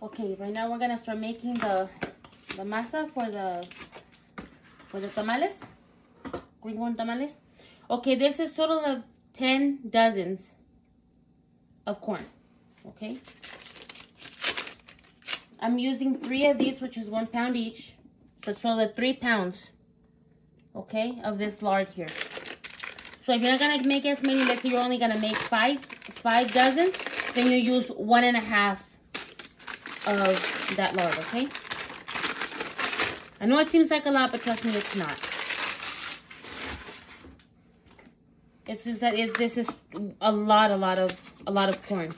Okay, right now we're gonna start making the masa for the tamales, green corn tamales. Okay, this is total of 10 dozens of corn. Okay, I'm using 3 of these, which is 1 pound each, so it's total of 3 pounds. Okay, of this lard here. So if you're not gonna make as many, let's say you're only gonna make five dozens, then you use 1.5 of that lard. Okay, I know it seems like a lot, but trust me, it's not. It's just that this is a lot of corn.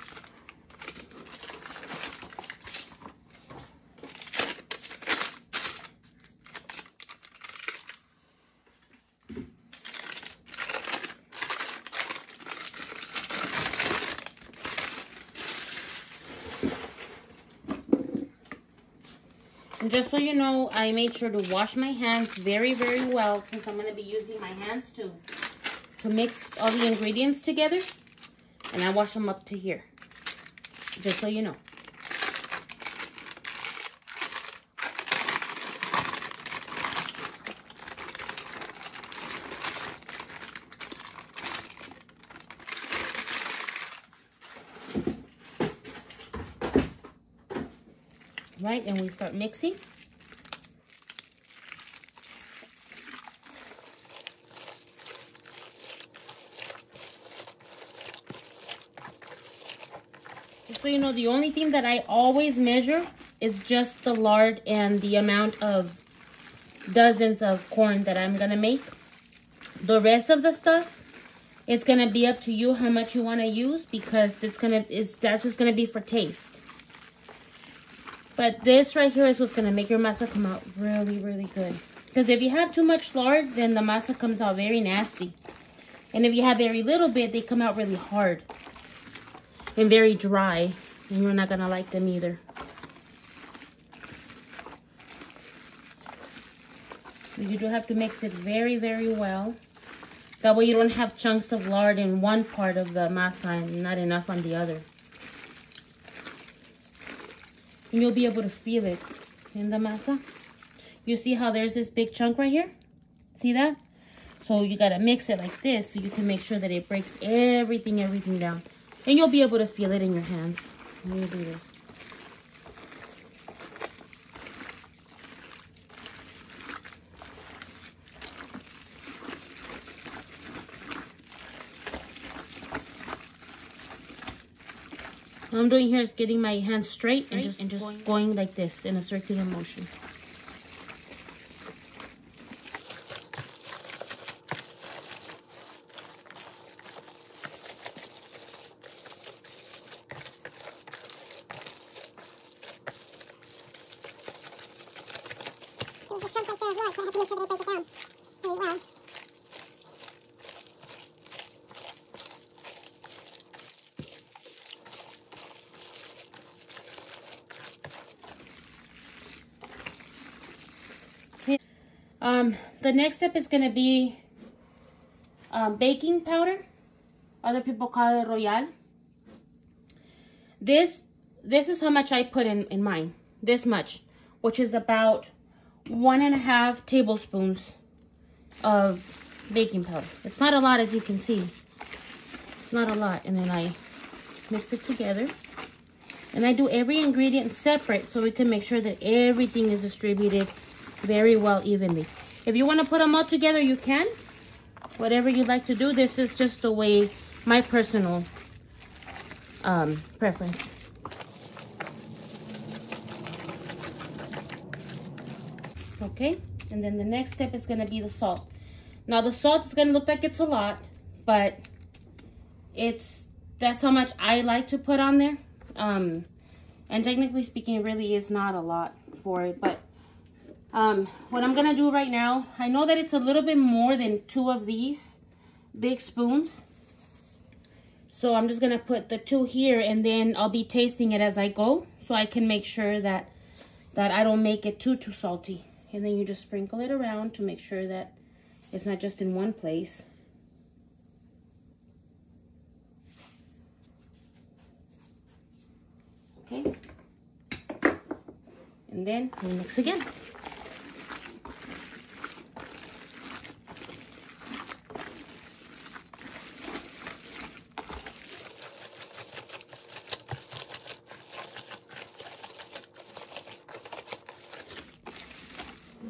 And just so you know, I made sure to wash my hands very, very well, since I'm going to be using my hands to mix all the ingredients together. And I wash them up to here, just so you know. Right, and we start mixing. Just so you know, the only thing that I always measure is just the lard and the amount of dozens of corn that I'm gonna make. The rest of the stuff, it's gonna be up to you how much you want to use, because that's just gonna be for taste. But this right here is what's going to make your masa come out really, really good. Because if you have too much lard, then the masa comes out very nasty. And if you have very little bit, they come out really hard and very dry. And you're not going to like them either. You do have to mix it very, very well. That way you don't have chunks of lard in one part of the masa and not enough on the other. And you'll be able to feel it in the masa. You see how there's this big chunk right here? See that? So you gotta mix it like this so you can make sure that it breaks everything down. And you'll be able to feel it in your hands when you do this. What I'm doing here is getting my hands straight and just going like this in a circular motion. There's a chunk right there as well, so I have to make sure that I break it down very well. The next step is going to be baking powder. Other people call it royale. This is how much I put in mine. This much, which is about 1.5 tablespoons of baking powder. It's not a lot, as you can see. It's not a lot. And then I mix it together. And I do every ingredient separate so we can make sure that everything is distributed very well evenly. If you want to put them all together, you can. Whatever you like to do. This is just the way, my personal preference. Okay, and then the next step is going to be the salt. Now the salt is going to look like it's a lot, but that's how much I like to put on there. And technically speaking, it really is not a lot for it, but what I'm gonna do right now, I know that it's a little bit more than 2 of these big spoons, so I'm just gonna put the 2 here, and then I'll be tasting it as I go, so I can make sure that I don't make it too salty. And then you just sprinkle it around to make sure that it's not just in one place. Okay. And then we mix again.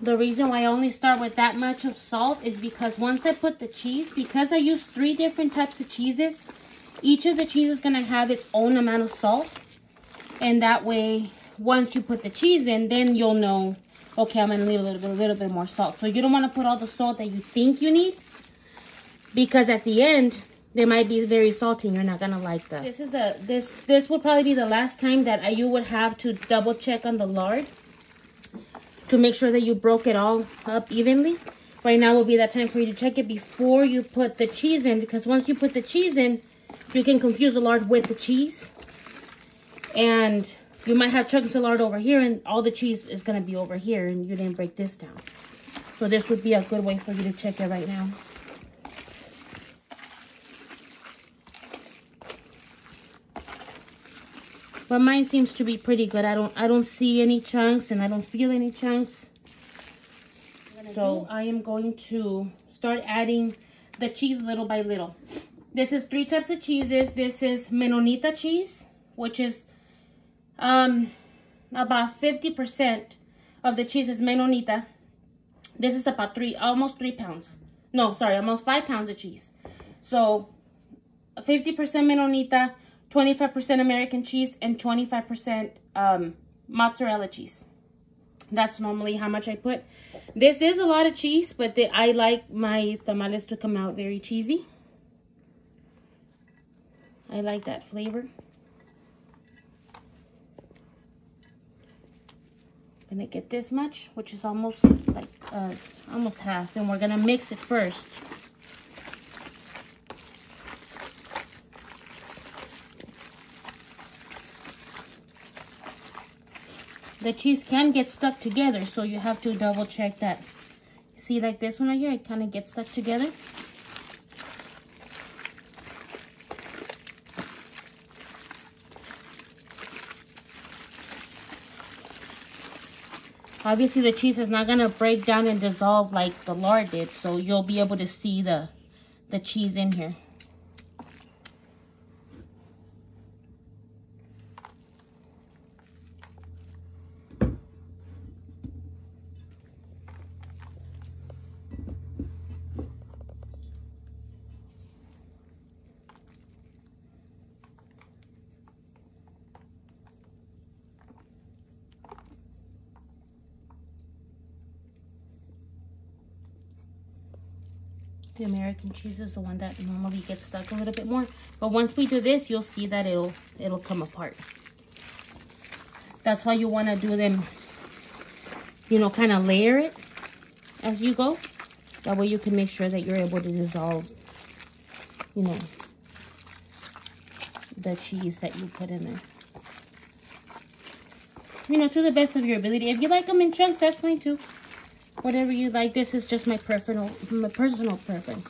The reason why I only start with that much of salt is because once I put the cheese, because I use 3 different types of cheeses, each of the cheese is going to have its own amount of salt. And that way, once you put the cheese in, then you'll know, okay, I'm going to need a little bit more salt. So you don't want to put all the salt that you think you need, because at the end, they might be very salty and you're not going to like that. This would probably be the last time that you would have to double check on the lard to make sure that you broke it all up evenly. Right now will be that time for you to check it before you put the cheese in, because once you put the cheese in, you can confuse the lard with the cheese. And you might have chunks of lard over here and all the cheese is going to be over here and you didn't break this down. So this would be a good way for you to check it right now. But mine seems to be pretty good. I don't see any chunks and I don't feel any chunks. So I am going to start adding the cheese little by little. This is 3 types of cheeses. This is Menonita cheese, which is about 50% of the cheese is Menonita. This is about almost 3 pounds. No, sorry, almost 5 pounds of cheese. So 50% Menonita, 25% American cheese, and 25% mozzarella cheese. That's normally how much I put. This is a lot of cheese, but I like my tamales to come out very cheesy. I like that flavor. I'm gonna get this much, which is almost like almost half, and we're gonna mix it first. The cheese can get stuck together, so you have to double check that. See, like this one right here, it kind of gets stuck together. Obviously, the cheese is not going to break down and dissolve like the lard did, so you'll be able to see the cheese in here. The American cheese is the one that normally gets stuck a little bit more. But once we do this, you'll see that it'll come apart. That's why you want to do them, you know, kind of layer it as you go. That way you can make sure that you're able to dissolve, you know, the cheese that you put in there. You know, to the best of your ability. If you like them in chunks, that's fine too. Whatever you like. This is just my personal preference.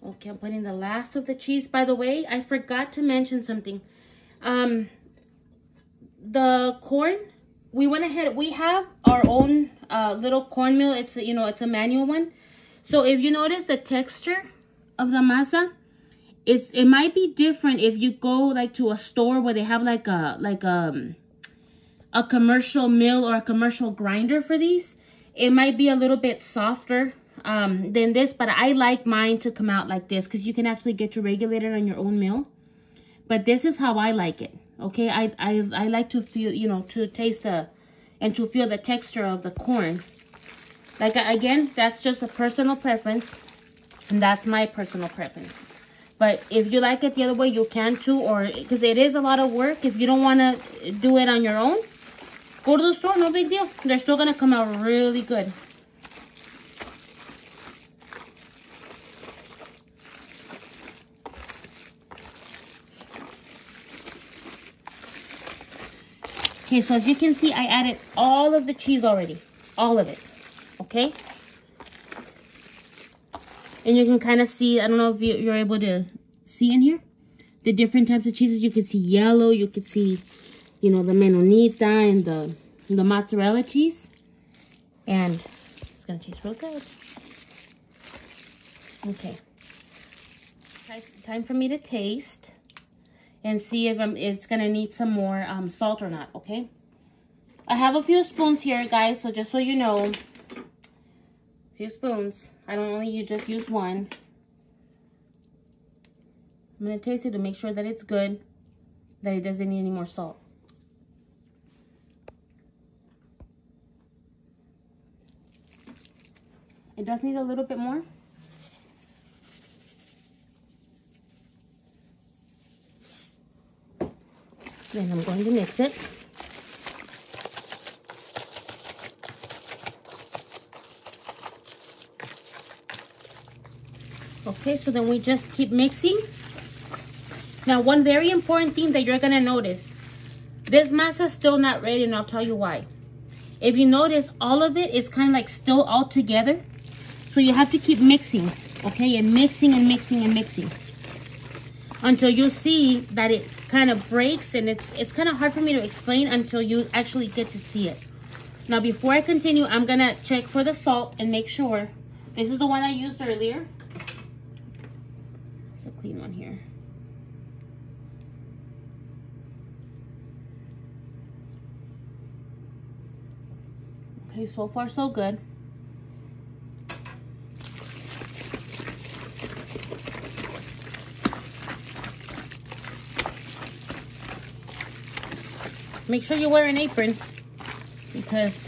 Okay, I'm putting the last of the cheese. By the way, I forgot to mention something. The corn, we went ahead, we have our own little cornmeal. It's, you know, it's a manual one. So if you notice the texture of the masa, it might be different if you go like to a store where they have like a commercial mill or a commercial grinder for these. It might be a little bit softer than this, but I like mine to come out like this because you can actually get your regulator on your own mill. But this is how I like it. Okay, I like to feel, you know, to taste and to feel the texture of the corn. Like, again, that's just a personal preference, and that's my personal preference. But if you like it the other way, you can too, or because it is a lot of work. If you don't want to do it on your own, go to the store, no big deal. They're still going to come out really good. Okay, so as you can see, I added all of the cheese already. all of it, okay? And you can kind of see, I don't know if you're able to see in here, the different types of cheeses. You can see yellow, you can see, you know, the Menonita and the mozzarella cheese. And it's gonna taste real good. Okay. Time for me to taste and see if it's gonna need some more salt or not, okay? I have a few spoons here, guys, so just so you know, a few spoons. I don't only just use one. I'm gonna taste it to make sure that it's good, that it doesn't need any more salt. It does need a little bit more. Then I'm going to mix it. Okay, so then we just keep mixing. Now, one very important thing that you're gonna notice, this masa is still not ready, and I'll tell you why. If you notice, all of it is kind of like still all together. So you have to keep mixing, okay? And mixing and mixing and mixing. Until you see that it kind of breaks, and it's kind of hard for me to explain until you actually get to see it. Now, before I continue, I'm gonna check for the salt and make sure. This is the one I used earlier. It's a clean one here. Okay, so far so good. Make sure you wear an apron because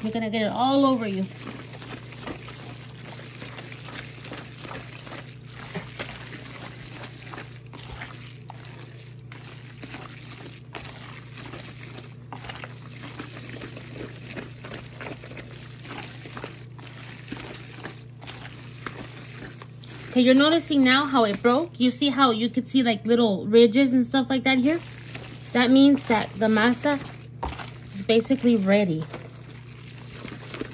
you're gonna get it all over you. Okay, you're noticing now how it broke. You see how you could see like little ridges and stuff like that here? That means that the masa is basically ready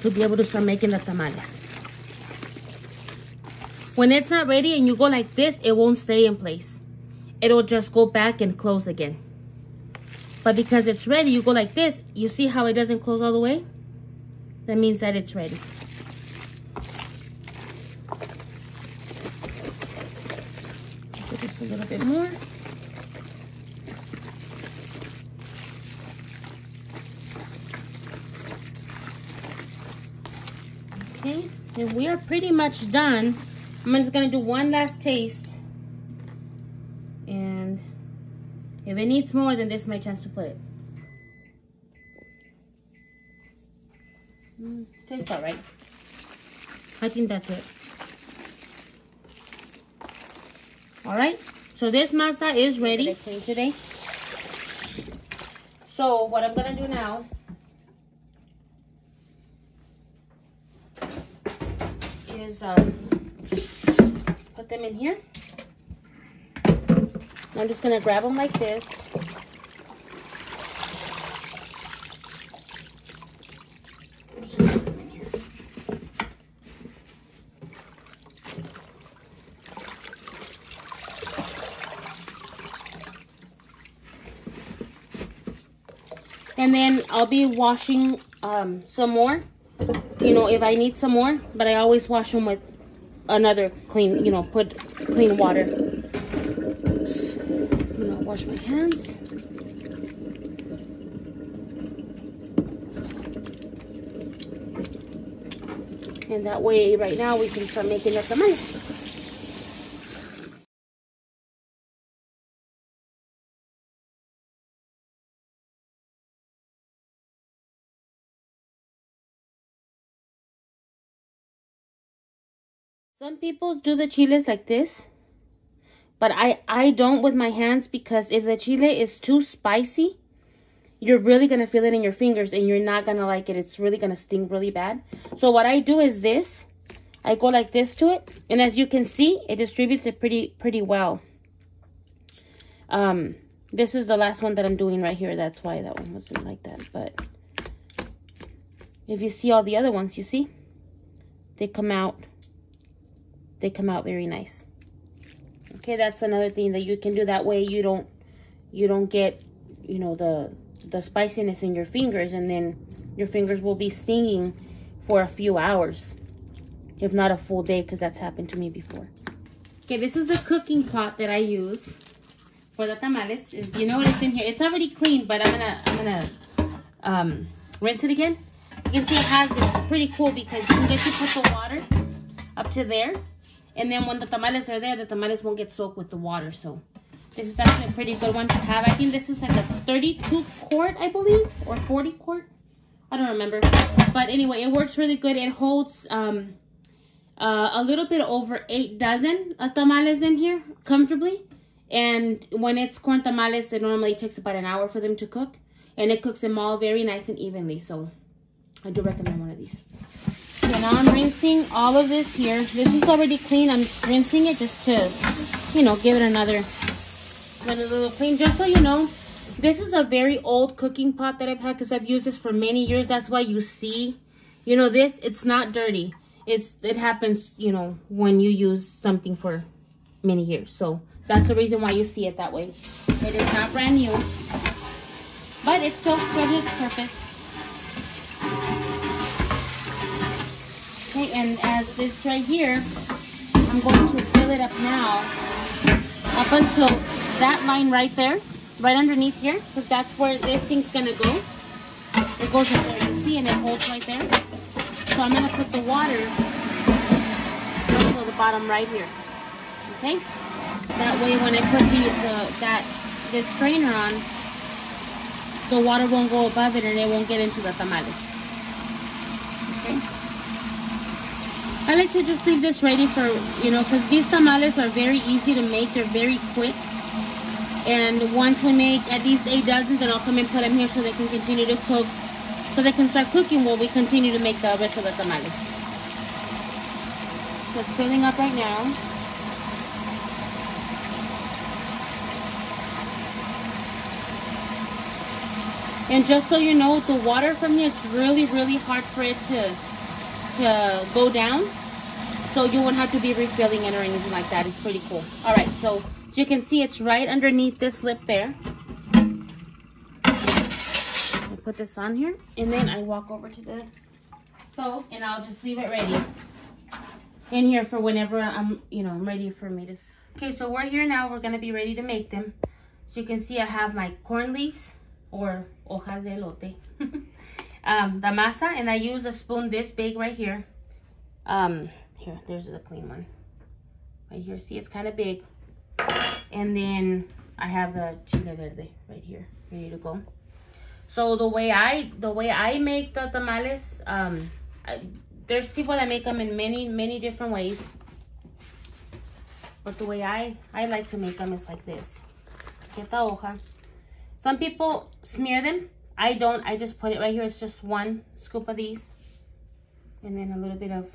to be able to start making the tamales. When it's not ready and you go like this, it won't stay in place. It'll just go back and close again. But because it's ready, you go like this. You see how it doesn't close all the way? That means that it's ready. Do this a little bit more. Okay, and we are pretty much done. I'm just gonna do one last taste. And if it needs more, then this is my chance to put it. Tastes all right. I think that's it. All right, so this masa is ready today. So what I'm gonna do now is put them in here. I'm just gonna grab them like this. And then I'll be washing some more, you know, if I need some more, but I always wash them with another clean, you know, put clean water. I'm gonna wash my hands. And that way, right now, we can start making the tamales. Some people do the chiles like this, but I don't with my hands, because if the chile is too spicy, you're really going to feel it in your fingers and you're not going to like it. It's really going to sting really bad. So what I do is this. I go like this to it, and as you can see, it distributes it pretty well. This is the last one that I'm doing right here. That's why that one wasn't like that, but if you see all the other ones, you see? They come out very nice. Okay, that's another thing that you can do. That way you don't get, you know, the spiciness in your fingers, and then your fingers will be stinging for a few hours, if not a full day, because that's happened to me before. Okay, this is the cooking pot that I use for the tamales. You know what is in here? It's already clean, but I'm gonna rinse it again. You can see it has this. It's pretty cool because you can get to put the water up to there, and then when the tamales are there, the tamales won't get soaked with the water. So this is actually a pretty good one to have. I think this is like a 32 quart, I believe, or 40 quart. I don't remember. But anyway, it works really good. It holds a little bit over 8 dozen tamales in here comfortably. And when it's corn tamales, it normally takes about an hour for them to cook. And it cooks them all very nice and evenly. So I do recommend one of these. So now I'm rinsing all of this here. This is already clean. I'm rinsing it just to, you know, give it another little clean. Just so you know, this is a very old cooking pot that I've had because I've used this for many years. That's why you see, you know, this, it's not dirty. It happens, you know, when you use something for many years. So that's the reason why you see it that way. It is not brand new, but it's still for its purpose. Okay, and as this right here, I'm going to fill it up now up until that line right there, right underneath here, because that's where this thing's gonna go. It goes in there, you see, and it holds right there. So I'm gonna put the water until the bottom right here. Okay? That way when I put this strainer on, the water won't go above it and it won't get into the tamales. Okay? I like to just leave this ready for, you know, because these tamales are very easy to make. They're very quick. And once we make at least 8 dozen, then I'll come and put them here so they can continue to cook. So they can start cooking while we continue to make the rest of the tamales. So it's filling up right now. And just so you know, the water from here, it's really, really hard for it to go down. So you won't have to be refilling it or anything like that. It's pretty cool. All right, so you can see it's right underneath this lip there. I put this on here, and then I walk over to the stove, and I'll just leave it ready in here for whenever I'm ready for me to. Okay, so we're here now. We're gonna be ready to make them. So you can see I have my corn leaves or hojas de elote, the masa, and I use a spoon this big right here. Here, there's a clean one right here. See, it's kind of big. And then I have the chile verde right here, ready to go. So the way I make the tamales, there's people that make them in many different ways. But the way I like to make them is like this. Get the hoja. Some people smear them. I don't. I just put it right here. It's just 1 scoop of these, and then a little bit of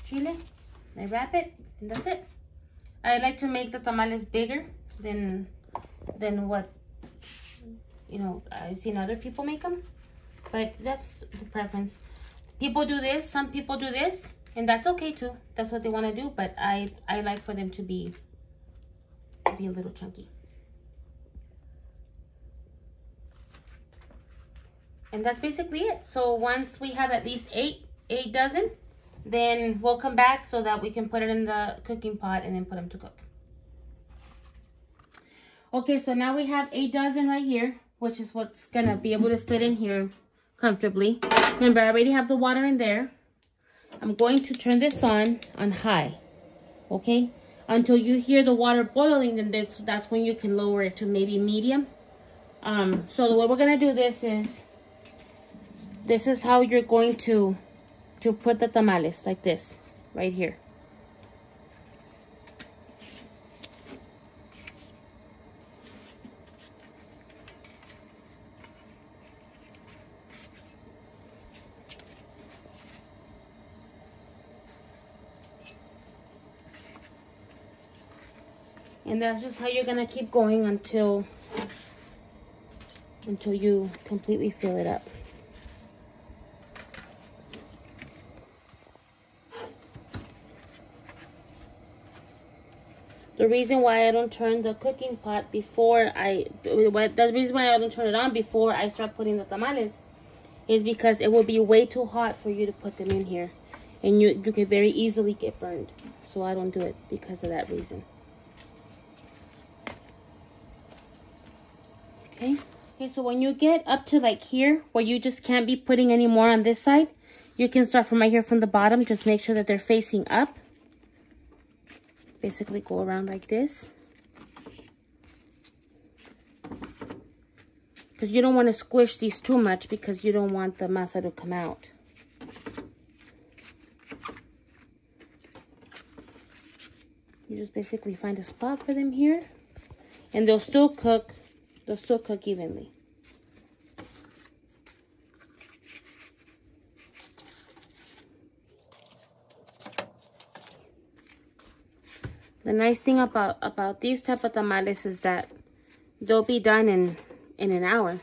chile. I wrap it, and that's it. I like to make the tamales bigger than what, you know, I've seen other people make them. But that's the preference. People do this, some people do this, and that's okay too. That's what they want to do, but I like for them to be a little chunky. And that's basically it. So once we have at least 8 dozen, then we'll come back so that we can put it in the cooking pot and then put them to cook. Okay, so now we have 8 dozen right here, which is what's gonna be able to fit in here comfortably. Remember, I already have the water in there. I'm going to turn this on high, okay? Until you hear the water boiling, then that's when you can lower it to maybe medium. So the way we're gonna do this is how you're going to put the tamales, like this, right here. And that's just how you're gonna keep going until you completely fill it up. The reason why I don't turn the cooking pot before the reason why I don't turn it on before I start putting the tamales is because it will be way too hot for you to put them in here. And you could very easily get burned. So I don't do it because of that reason. Okay. Okay, so when you get up to like here, where you just can't be putting any more on this side, you can start from right here from the bottom. Just make sure that they're facing up. Basically go around like this. Because you don't want to squish these too much because you don't want the masa to come out. You just basically find a spot for them here. And they'll still cook evenly. The nice thing about these type of tamales is that they'll be done in an hour.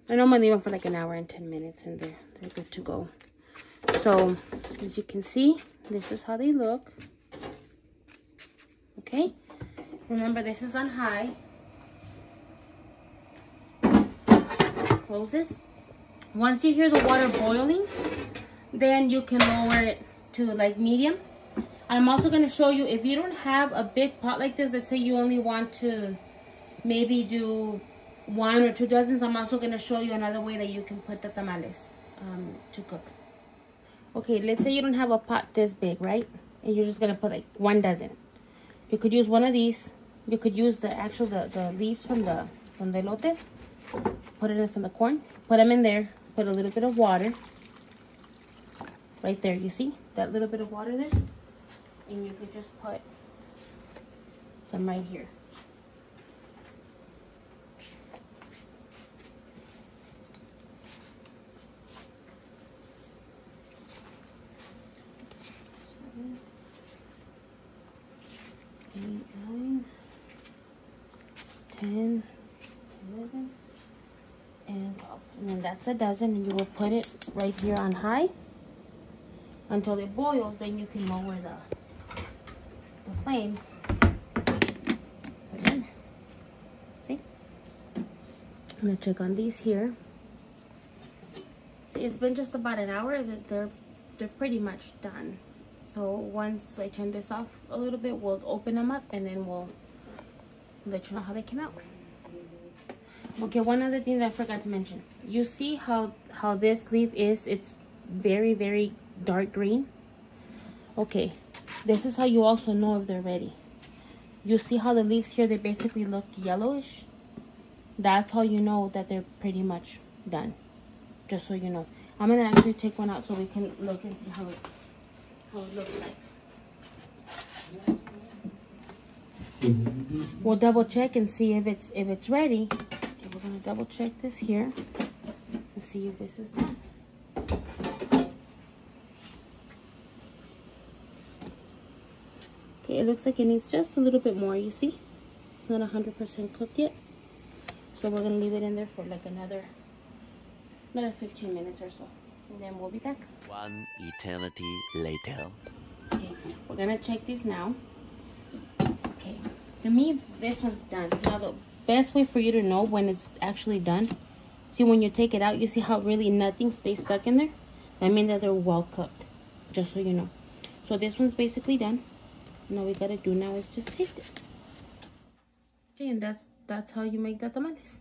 I normally leave them for like an hour and 10 minutes and they're good to go. So as you can see, this is how they look. Okay, remember this is on high. Close this. Once you hear the water boiling, then you can lower it to like medium. I'm also going to show you, if you don't have a big pot like this, let's say you only want to maybe do 1 or 2 dozens, I'm also going to show you another way that you can put the tamales to cook. Okay, let's say you don't have a pot this big, right? And you're just going to put like 1 dozen. You could use one of these. You could use the leaves from the elotes. Put it in from the corn. Put them in there. Put a little bit of water. Right there, you see? That little bit of water there? And you could just put some right here. Eight, 9, 10, 11, and 12. And then that's a dozen, and you will put it right here on high until it boils. Then you can lower the flame. Put it in. See? I'm gonna check on these here. See, it's been just about an hour. They're pretty much done. So once I turn this off a little bit, we'll open them up and then we'll let you know how they came out. Okay, one other thing that I forgot to mention. You see how this leaf is? It's very, very dark green. Okay, this is how you also know if they're ready. You see how the leaves here, they basically look yellowish? That's how you know that they're pretty much done. Just so you know. I'm going to actually take one out so we can look and see how it looks like. We'll double check and see if it's ready. Okay, we're going to double check this here and see if this is done. Okay, it looks like it needs just a little bit more, you see? It's not 100% cooked yet. So we're going to leave it in there for like another 15 minutes or so. And then we'll be back. 1 eternity later. Okay, we're going to check these now. Okay, to me, this one's done. Now, the best way for you to know when it's actually done, see when you take it out, you see how really nothing stays stuck in there? That means that they're well cooked, just so you know. So this one's basically done. Now we gotta do now is just taste it. Okay, and that's how you make the tamales.